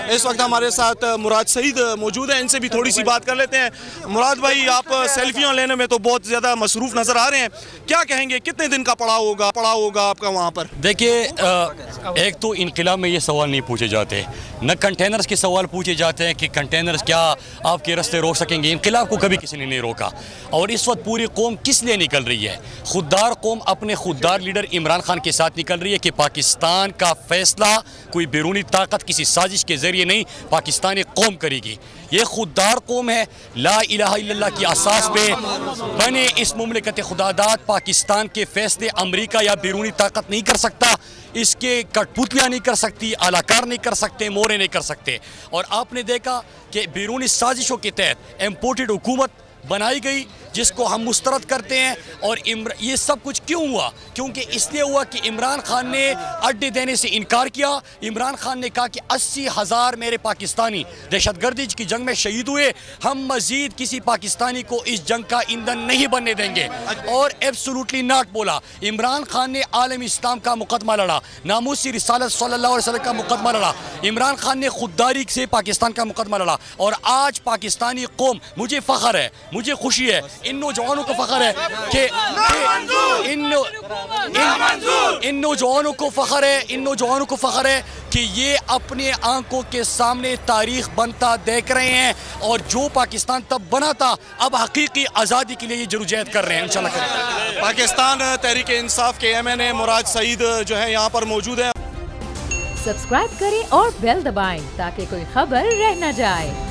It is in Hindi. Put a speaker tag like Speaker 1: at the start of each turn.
Speaker 1: इस वक्त हमारे साथ मुराद सईद मौजूद है, इनसे भी थोड़ी सी बात कर लेते हैं। मुराद भाई, आप सेल्फियां लेने में तो बहुत ज़्यादा मसरूफ़ नज़र आ रहे हैं, क्या कहेंगे, कितने दिन का पड़ाव होगा आपका वहाँ पर?
Speaker 2: देखिए, एक तो इनकलाब में ये सवाल नहीं पूछे जाते, न कंटेनर्स के सवाल पूछे जाते हैं कि कंटेनर्स क्या आपके रास्ते रोक सकेंगे। इनकलाब को कभी किसी ने नहीं रोका। और इस वक्त पूरी कौम किस लिए निकल रही है? खुददार कौम अपने खुददार लीडर इमरान खान के साथ निकल रही है कि पाकिस्तान का फैसला कोई बैरूनी ताकत किसी साजिश के जरिए नहीं, पाकिस्तानी कौम करेगी। ये खुददार कौम है। ला इलाहा इल्लल्लाह की असास पे बने इस मुमलिकत खुदादाद पाकिस्तान के फैसले अमरीका या बैरूनी ताकत नहीं कर सकता, इसके कठपुतलियाँ नहीं कर सकती, आलाकार नहीं कर सकते, मोरे नहीं कर सकते। और आपने देखा कि बैरूनी साजिशों के तहत इम्पोर्टेड हुकूमत बनाई गई जिसको हम मुस्तरद करते हैं। और ये सब कुछ क्यों हुआ? क्योंकि इसलिए हुआ कि इमरान खान ने अड्डे देने से इनकार किया। इमरान खान ने कहा कि 80,000 मेरे पाकिस्तानी दहशतगर्दी की जंग में शहीद हुए, हम मजीद किसी पाकिस्तानी को इस जंग का ईंधन नहीं बनने देंगे। और एब्सोल्युटली नॉट बोला। इमरान खान ने आलम इस्लाम का मुकदमा लड़ा, नामूसी रिसालत सल्लल्लाहु अलैहि वसल्लम का मुकदमा लड़ा। इमरान खान ने खुददारी से पाकिस्तान का मुकदमा लड़ा। और आज पाकिस्तानी कौम, मुझे फ़ख्र है, मुझे खुशी है, इन नौजवानों को फ़ख्र है कि इन नौजवानों को फ़ख्र है कि ये अपने आंखों के सामने तारीख बनता देख रहे हैं। और जो पाकिस्तान तब बना था, अब हकीकी आज़ादी के लिए ये जरूरत कर रहे हैं इंशाल्लाह।
Speaker 1: पाकिस्तान तहरीक इंसाफ के MNA मुराद सईद जो है यहाँ पर मौजूद है।
Speaker 3: सब्सक्राइब करें और बेल दबाएं ताकि कोई खबर रह न जाए।